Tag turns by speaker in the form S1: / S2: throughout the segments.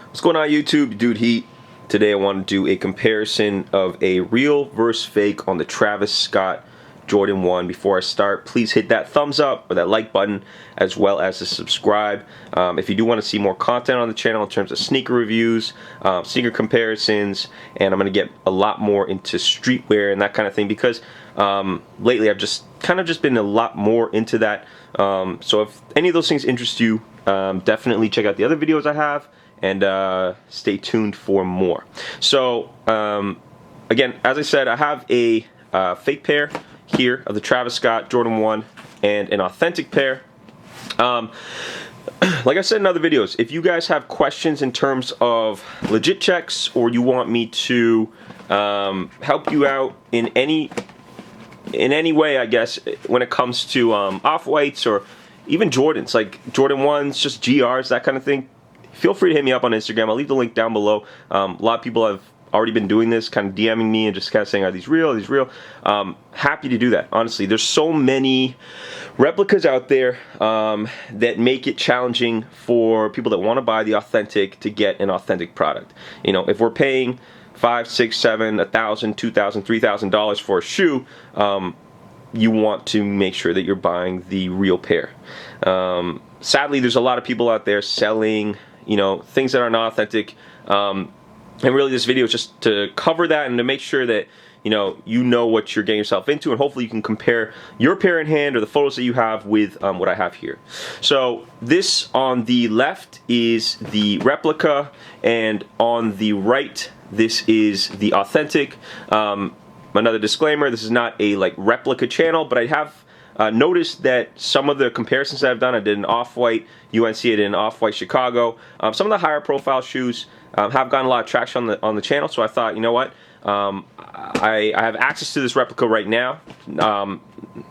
S1: What's going on YouTube? Dude Heat. Today I want to do a comparison of a real versus fake on the Travis Scott Jordan 1. Before I start, please hit that thumbs up or that like button as well as the subscribe. If you do want to see more content on the channel in terms of sneaker reviews, sneaker comparisons, and I'm going to get a lot more into streetwear and that kind of thing because lately I've just been a lot more into that. So if any of those things interest you, definitely check out the other videos I have and stay tuned for more. So again, as I said, I have a fake pair here of the Travis Scott Jordan 1 and an authentic pair. Like I said in other videos, if you guys have questions in terms of legit checks or you want me to help you out in any way, I guess, when it comes to off-whites or even Jordans, like Jordan 1s, just GRs, that kind of thing, feel free to hit me up on Instagram. I'll leave the link down below. A lot of people have already been doing this, kind of DMing me and just kind of saying, are these real, are these real? Happy to do that, honestly. There's so many replicas out there that make it challenging for people that want to buy the authentic to get an authentic product. You know, if we're paying $5, $6, $7, $1,000, $2,000, $3,000 for a shoe, you want to make sure that you're buying the real pair. Sadly, there's a lot of people out there selling, you know, things that are not authentic. And really this video is just to cover that and to make sure that you know what you're getting yourself into, and hopefully you can compare your pair in hand or the photos that you have with what I have here. So this on the left is the replica, and on the right this is the authentic. Another disclaimer, this is not a replica channel, but I have noticed that some of the comparisons that I've done, I did an off-white UNC, I did an off-white Chicago. Some of the higher profile shoes have gotten a lot of traction on the channel, so I thought, you know what, I have access to this replica right now,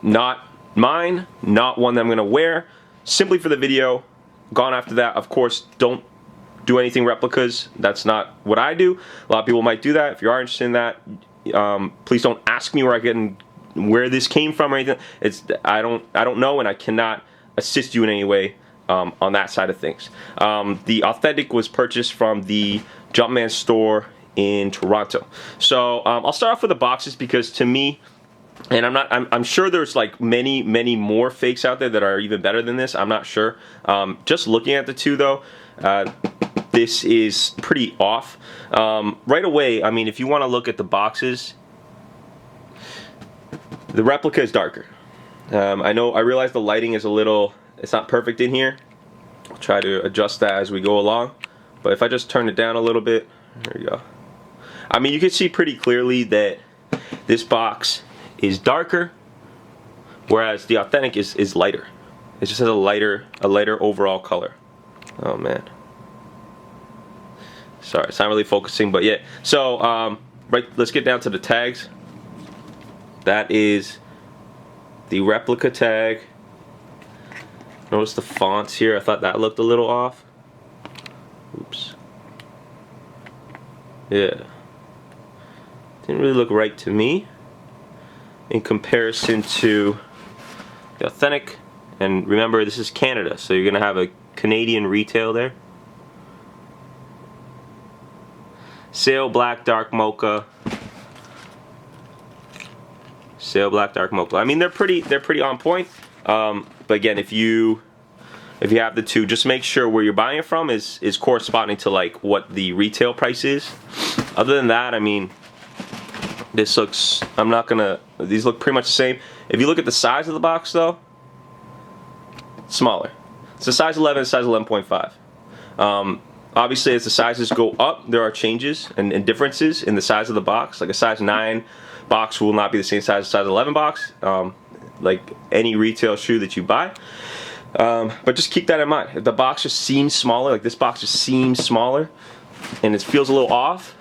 S1: not mine, not one that I'm going to wear, simply for the video. Gone after that. Of course, don't do anything replicas. That's not what I do. A lot of people might do that. If you are interested in that, please don't ask me where this came from or anything. I don't know, and I cannot assist you in any way on that side of things. The authentic was purchased from the Jumpman store in Toronto. So I'll start off with the boxes because to me, and I'm sure there's many more fakes out there that are even better than this. I'm not sure. Just looking at the two though, this is pretty off. Right away, I mean, if you want to look at the boxes, the replica is darker. I realize the lighting is it's not perfect in here. I'll try to adjust that as we go along. But if I just turn it down a little bit, there you go. I mean, you can see pretty clearly that this box is darker, whereas the authentic is lighter. It just has a lighter overall color. Oh man. Sorry, it's not really focusing, but yeah. So, right, let's get down to the tags. That is the replica tag. Notice the fonts here. I thought that looked a little off. Oops. Yeah. Didn't really look right to me in comparison to the authentic. And remember, this is Canada, so you're going to have a Canadian retail there. Sail black, dark mocha. Sail black, dark mocha. I mean, they're pretty on point. But again, if you have the two, just make sure where you're buying it from is corresponding to what the retail price is. Other than that, I mean, this looks, these look pretty much the same. If you look at the size of the box though, smaller. It's a size 11, size 11.5. Obviously, as the sizes go up, there are changes and differences in the size of the box. Like a size 9 box will not be the same size as a size 11 box, like any retail shoe that you buy. But just keep that in mind. If the box just seems smaller, like this box just seems smaller, and it feels a little off,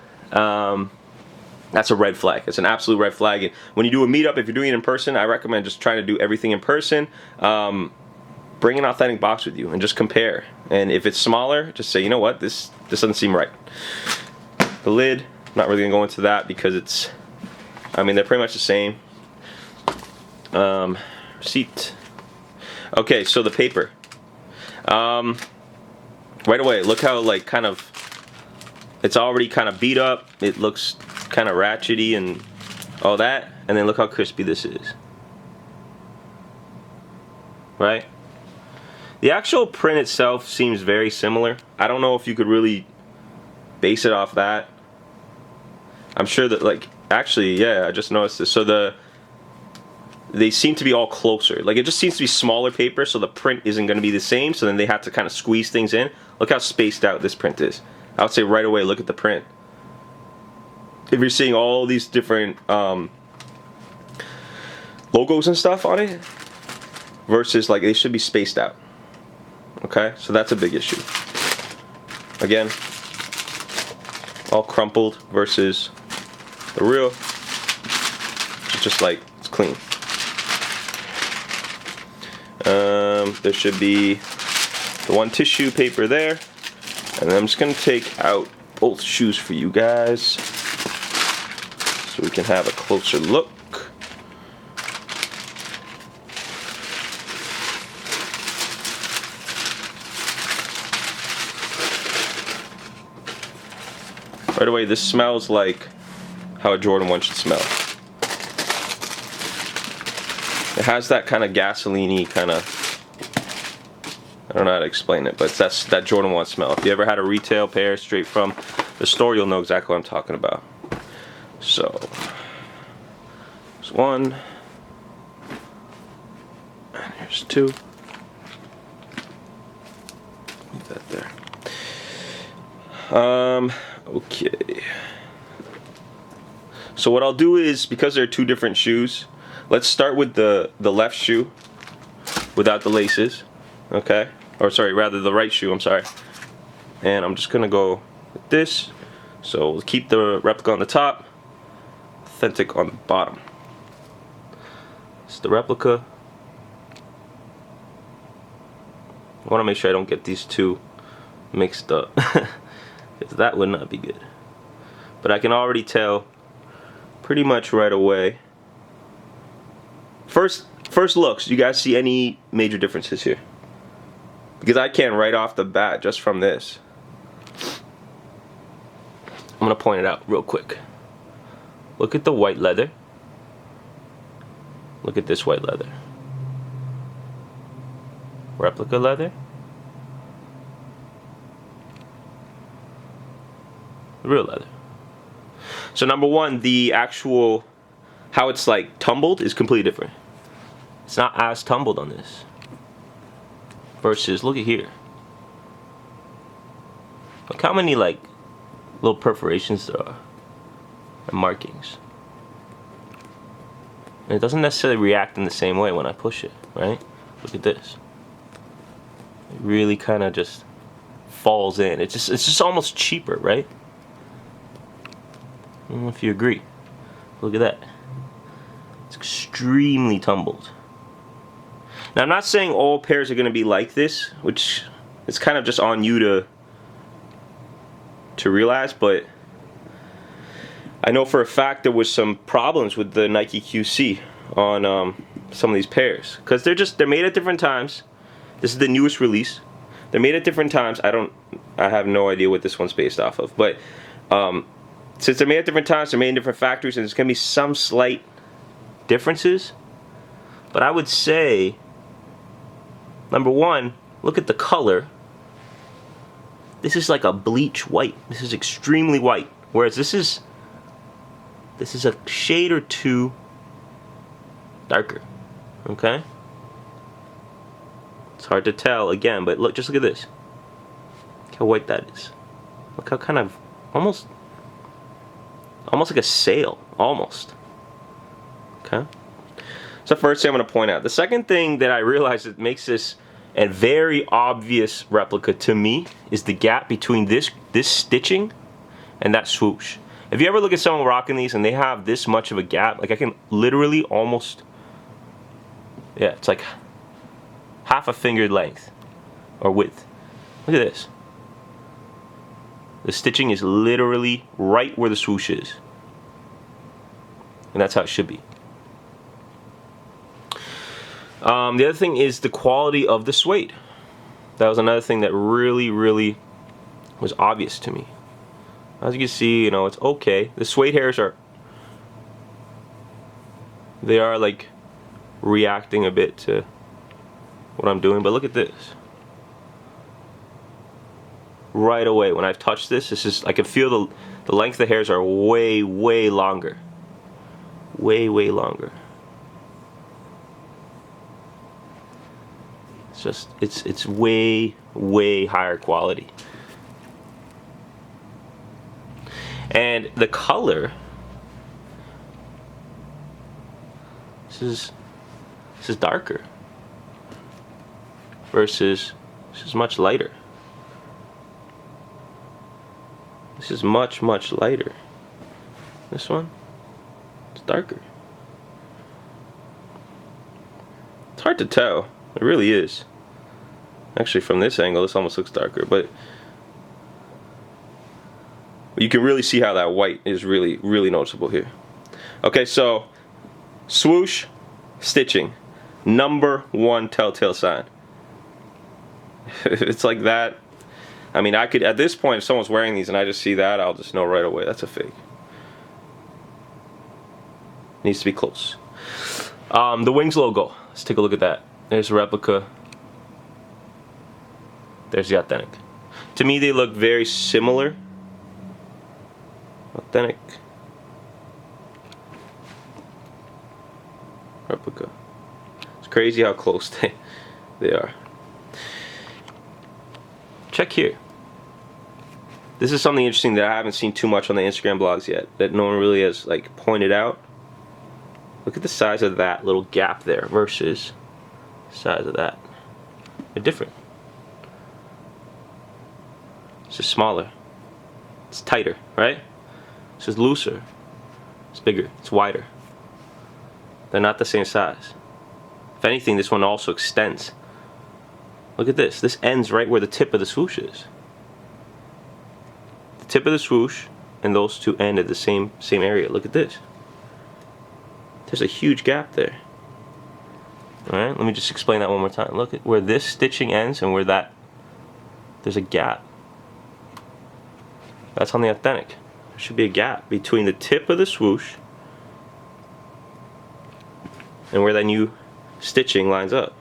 S1: that's a red flag. It's an absolute red flag. And when you do a meetup, if you're doing it in person, I recommend just trying to do everything in person. Bring an authentic box with you and just compare. And if it's smaller, just say, you know what, this doesn't seem right. The lid, I'm not really gonna go into that because I mean, they're pretty much the same. Receipt. Okay, so the paper. Right away, look how kind of it's already kind of beat up. It looks kind of ratchety and all that. And then look how crispy this is. Right? The actual print itself seems very similar. I don't know if you could really base it off that. I'm sure that, like, actually, yeah, I just noticed this. So they seem to be all closer. Like, it just seems to be smaller paper, so the print isn't going to be the same. So then they have to kind of squeeze things in. Look how spaced out this print is. I would say right away, look at the print. If you're seeing all these different logos and stuff on it, versus, like, they should be spaced out. Okay, so that's a big issue. Again, all crumpled versus the real. It's just like, it's clean. There should be the one tissue paper there. And then I'm just going to take out both shoes for you guys so we can have a closer look. By the way, this smells like how a Jordan 1 should smell. It has that kind of gasoline-y kind of, I don't know how to explain it, but that's that Jordan 1 smell. If you ever had a retail pair straight from the store, you'll know exactly what I'm talking about. So, there's one, and here's two. Leave that there. Okay. So what I'll do is, because there are two different shoes, let's start with the left shoe without the laces. Okay? Or sorry, rather the right shoe, I'm sorry. And I'm just gonna go with this. So we'll keep the replica on the top, authentic on the bottom. It's the replica. I wanna make sure I don't get these two mixed up. Because that would not be good. But I can already tell pretty much right away. First looks, you guys see any major differences here? Because I can right off the bat just from this. I'm gonna point it out real quick. Look at the white leather. Look at this white leather. Replica leather. Real leather. So number one, the actual, how it's like tumbled is completely different. It's not as tumbled on this. Versus, look at here. Look how many like little perforations there are and markings. And it doesn't necessarily react in the same way when I push it, right? Look at this. It really kind of just falls in. It's just almost cheaper, right? I don't know if you agree. Look at that. It's extremely tumbled. Now I'm not saying all pairs are going to be like this, which it's kind of just on you to realize, but I know for a fact there was some problems with the Nike QC on some of these pairs, because they're made at different times. This is the newest release. They're made at different times. I have no idea what this one's based off of, but since they're made at different times, they're made in different factories, and there's going to be some slight differences. But I would say, number one, look at the color. This is like a bleach white. This is extremely white. Whereas this is a shade or two darker. Okay? It's hard to tell again, but look, just look at this. Look how white that is. Look how kind of almost like a sail, almost. Okay? So first thing I'm going to point out. The second thing that I realized that makes this a very obvious replica to me is the gap between this stitching and that swoosh. If you ever look at someone rocking these and they have this much of a gap, like I can literally almost, yeah, it's like half a finger length or width. Look at this. The stitching is literally right where the swoosh is. And that's how it should be. The other thing is the quality of the suede. That was another thing that really, really was obvious to me. As you can see, you know, it's okay. The suede hairs are, they are like reacting a bit to what I'm doing, but look at this. Right away, when I've touched this, I can feel the length of the hairs are way longer. Way longer. It's just, it's way higher quality. And the color, this is darker versus this is much lighter. This is much lighter. This one, it's darker. It's hard to tell. It really is. Actually, from this angle, this almost looks darker, but you can really see how that white is really noticeable here. Okay, so swoosh stitching, #1 telltale sign. It's like that. I mean, I could, at this point, if someone's wearing these and I just see that, I'll just know right away that's a fake. Needs to be close. The Wings logo. Let's take a look at that. There's a replica. There's the authentic. To me, they look very similar. Authentic. Replica. It's crazy how close they are. Check here. This is something interesting that I haven't seen too much on the Instagram blogs yet, that no one really has like pointed out. Look at the size of that little gap there versus the size of that. They're different. This is smaller. It's tighter, right? This is looser. It's bigger. It's wider. They're not the same size. If anything, this one also extends. Look at this. This ends right where the tip of the swoosh is. The tip of the swoosh and those two end at the same area. Look at this. There's a huge gap there. Alright, let me just explain that one more time. Look at where this stitching ends and where that, there's a gap. That's on the authentic. There should be a gap between the tip of the swoosh and where that new stitching lines up.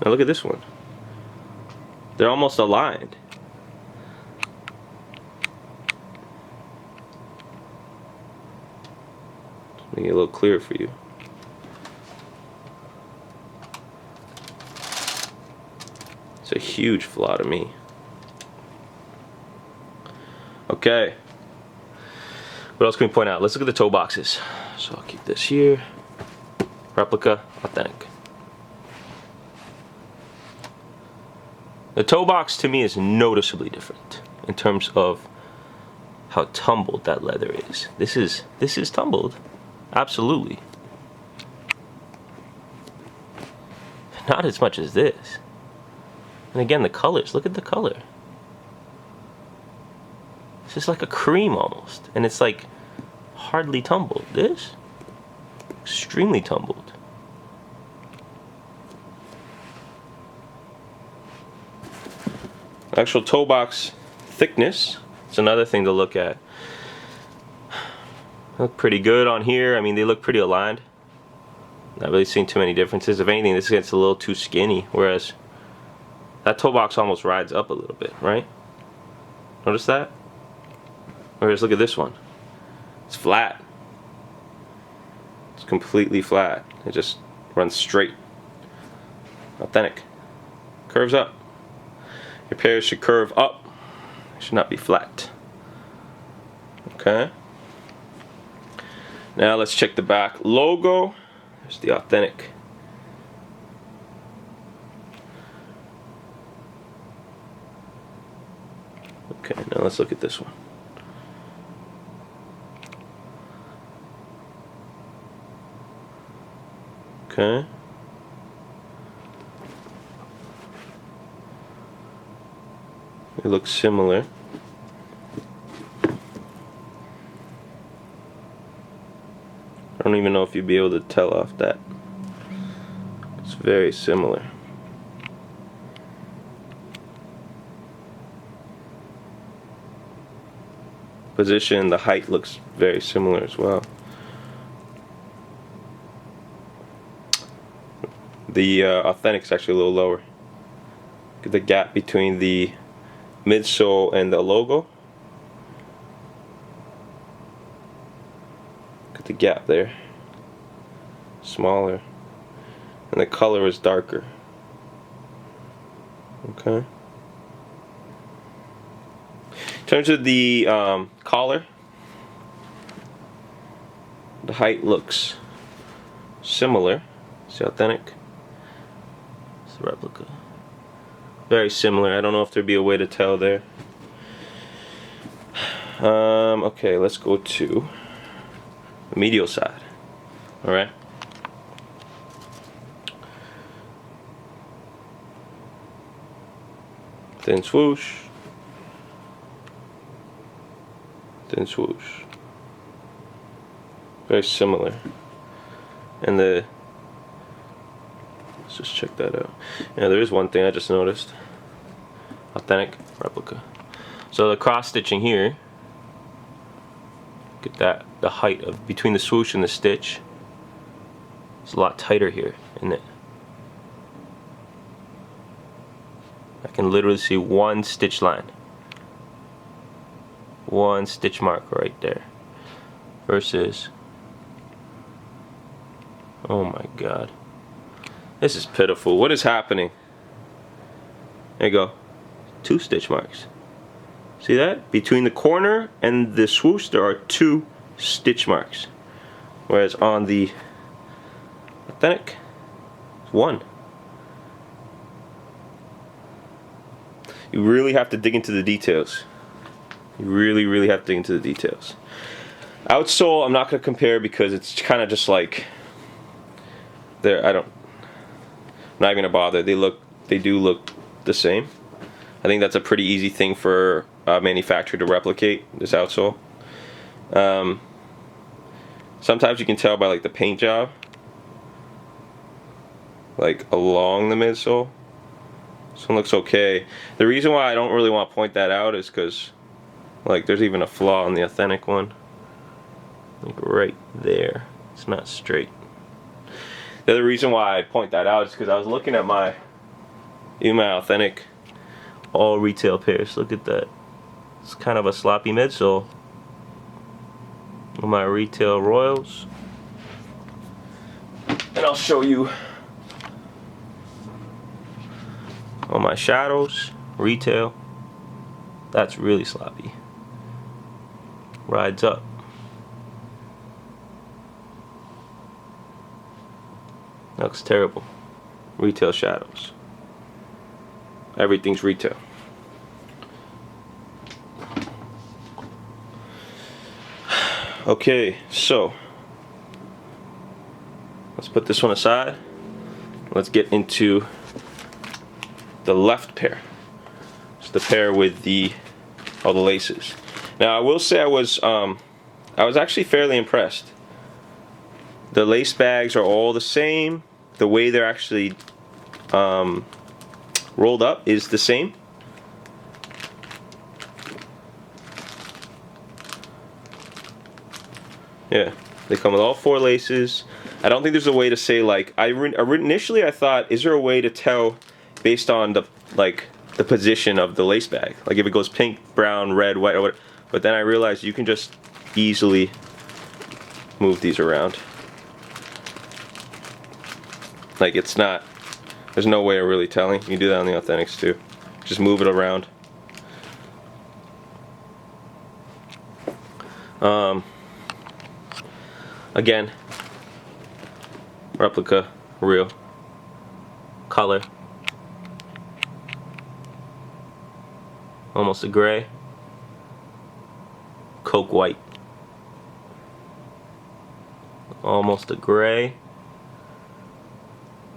S1: Now look at this one. They're almost aligned. Make it a little clearer for you. It's a huge flaw to me. Okay. What else can we point out? Let's look at the toe boxes. So I'll keep this here. Replica, authentic. The toe box to me is noticeably different in terms of how tumbled that leather is. This is tumbled, absolutely. Not as much as this. And again, the colors. Look at the color. It's just like a cream almost, and it's like hardly tumbled. This, extremely tumbled. Actual toe box thickness, it's another thing to look at. Look pretty good on here. I mean, they look pretty aligned. Not really seeing too many differences. If anything, this gets a little too skinny, whereas that toe box almost rides up a little bit, right? Notice that? Whereas look at this one. It's flat. It's completely flat. It just runs straight. Authentic. Curves up. Your pairs should curve up. It should not be flat. Okay. Now let's check the back logo. There's the authentic. Okay, now let's look at this one. Okay. It looks similar. I don't even know if you'd be able to tell off that. It's very similar. position. The height looks very similar as well. The Authentic is actually a little lower. Look at the gap between the midsole and the logo. Look at the gap there. Smaller. And the color is darker. Okay. In terms of the collar, the height looks similar. It's the Authentic. It's the Replica. Very similar. I don't know if there'd be a way to tell there. Okay, let's go to the medial side. Alright. Thin swoosh. Thin swoosh. Very similar. And the, let's just check that out. Yeah, there is one thing I just noticed. Authentic, Replica. So the cross stitching here, look at that, the height of between the swoosh and the stitch. It's a lot tighter here, isn't it? I can literally see one stitch line. One stitch mark right there. Versus, oh my god. This is pitiful. What is happening? There you go. 2 stitch marks. See that? Between the corner and the swoosh there are 2 stitch marks. Whereas on the Authentic, 1. You really have to dig into the details. You really have to dig into the details. Outsole, I'm not going to compare because it's kind of just like, I'm not even going to bother. They do look the same. I think that's a pretty easy thing for a manufacturer to replicate, this outsole. Sometimes you can tell by like the paint job, like along the midsole. This one looks okay. The reason why I don't really want to point that out is because like there's even a flaw in the Authentic one. Like right there. It's not straight. The other reason why I point that out is because I was looking at my Authentic all retail pairs. Look at that. It's kind of a sloppy midsole. On my retail Royals. And I'll show you on my Shadows retail. That's really sloppy. Rides up. Looks terrible. Retail Shadows. Everything's retail. Okay, so let's put this one aside. Let's get into the left pair. It's the pair with all the laces. Now I will say I was actually fairly impressed. The lace bags are all the same. The way they're actually rolled up is the same. Yeah, they come with all 4 laces. I don't think there's a way to say like initially I thought, is there a way to tell based on the position of the lace bag, like if it goes pink, brown, red, white, or whatever. But then I realized you can just easily move these around. Like it's not, there's no way of really telling. You can do that on the Authentics too. Just move it around. Again, Replica, real. Color. Almost a gray. Coke white. Almost a gray.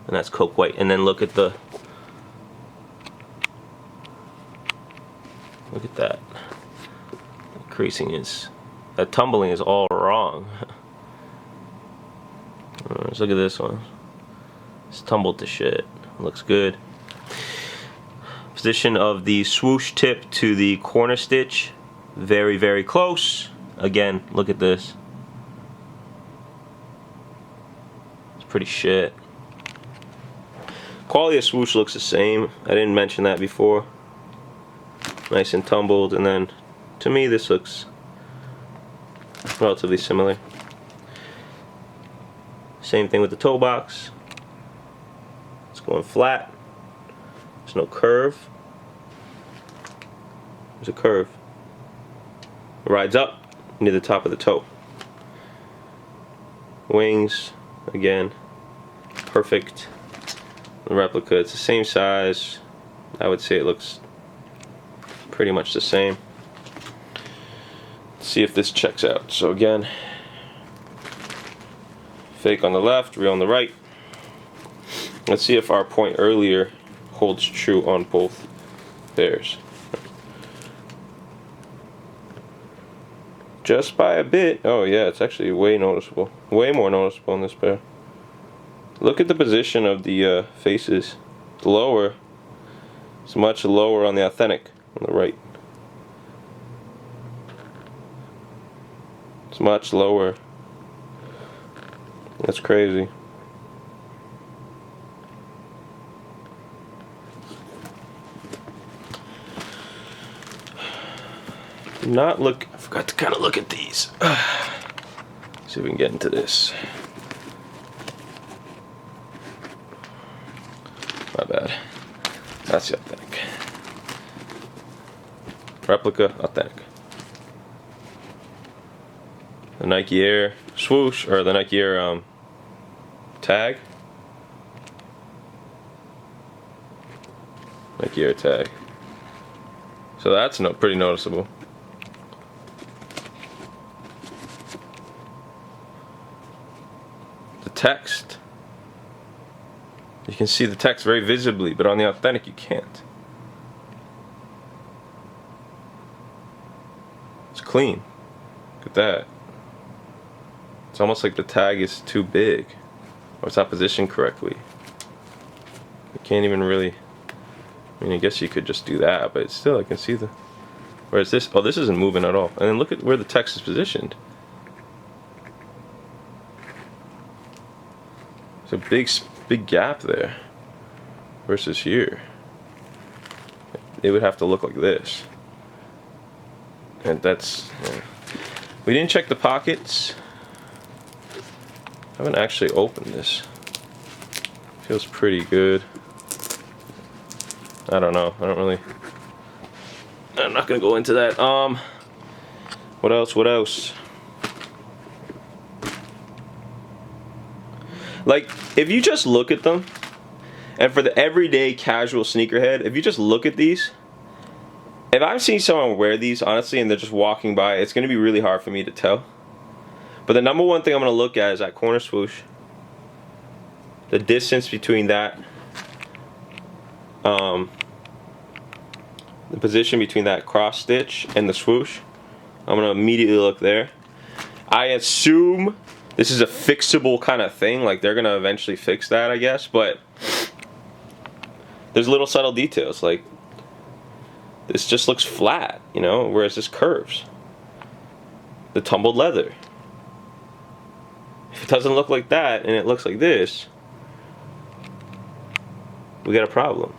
S1: And that's Coke white. And then look at that. The creasing is, that tumbling is all wrong. Let's look at this one. It's tumbled to shit. Looks good. Position of the swoosh tip to the corner stitch very, very close. Again, look at this. It's pretty shit. Quality of swoosh looks the same. I didn't mention that before. Nice and tumbled, and then to me this looks relatively similar. Same thing with the toe box. It's going flat. There's no curve. There's a curve. It rides up near the top of the toe. Wings, again, perfect. The replica, it's the same size. I would say it looks pretty much the same. Let's see if this checks out. So again, fake on the left, real on the right. Let's see if our point earlier holds true on both pairs. Just by a bit. Oh yeah, it's actually way noticeable. Way more noticeable in this pair. Look at the position of the faces. It's lower. It's much lower on the authentic, on the right. It's much lower. That's crazy. Not look. I forgot to kind of look at these. See if we can get into this. My bad. That's the authentic. Replica, authentic. The Nike Air swoosh, or the Nike Air tag. Nike Air tag. So that's pretty noticeable. The text. You can see the text very visibly, but on the authentic you can't. It's clean. Look at that. It's almost like the tag is too big, or it's not positioned correctly. You can't even really. I mean, I guess you could just do that, but still, I can see the. Whereas this, oh, this isn't moving at all. And then look at where the text is positioned. There's a big gap there versus here. It would have to look like this. And that's. Yeah. We didn't check the pockets. I haven't actually opened this. Feels pretty good. I don't know. I don't really. I'm not gonna go into that. What else? What else? Like, if you just look at them, and for the everyday casual sneakerhead, if you just look at these, if I've seen someone wear these, honestly, and they're just walking by, it's gonna be really hard for me to tell. But the number one thing I'm gonna look at is that corner swoosh. The distance between that, the position between that cross stitch and the swoosh. I'm gonna immediately look there. I assume this is a fixable kind of thing, like they're gonna eventually fix that, I guess, but there's little subtle details, like this just looks flat, you know, whereas this curves. The tumbled leather. If it doesn't look like that and it looks like this, we got a problem.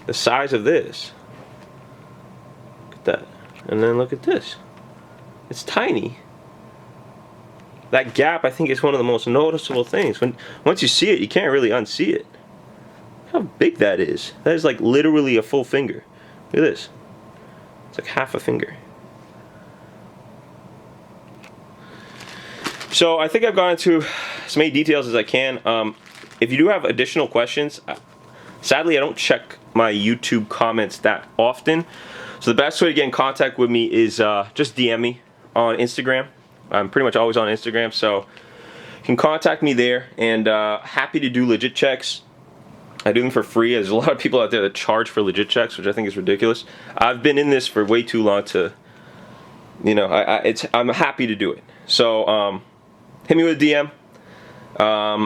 S1: The size of this. Look at that. And then look at this. It's tiny. That gap, I think, is one of the most noticeable things. Once you see it, you can't really unsee it. Look how big that is. That is like literally a full finger. Look at this. It's like half a finger. So I think I've gone into as many details as I can. If you do have additional questions, sadly I don't check my YouTube comments that often. So the best way to get in contact with me is just DM me on Instagram. I'm pretty much always on Instagram, so you can contact me there, and happy to do legit checks. I do them for free. There's a lot of people out there that charge for legit checks, which I think is ridiculous. I've been in this for way too long to, you know, I'm happy to do it. So hit me with a DM.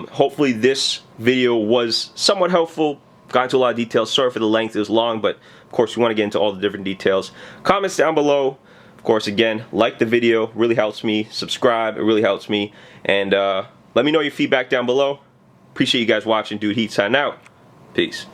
S1: Hopefully this video was somewhat helpful. Got into a lot of details. Sorry for the length, it was long, but Of course, you want to get into all the different details. Comments down below. Of course, again, like the video, really helps me. Subscribe, it really helps me. And let me know your feedback down below. Appreciate you guys watching. Dude Heat signing out. Peace.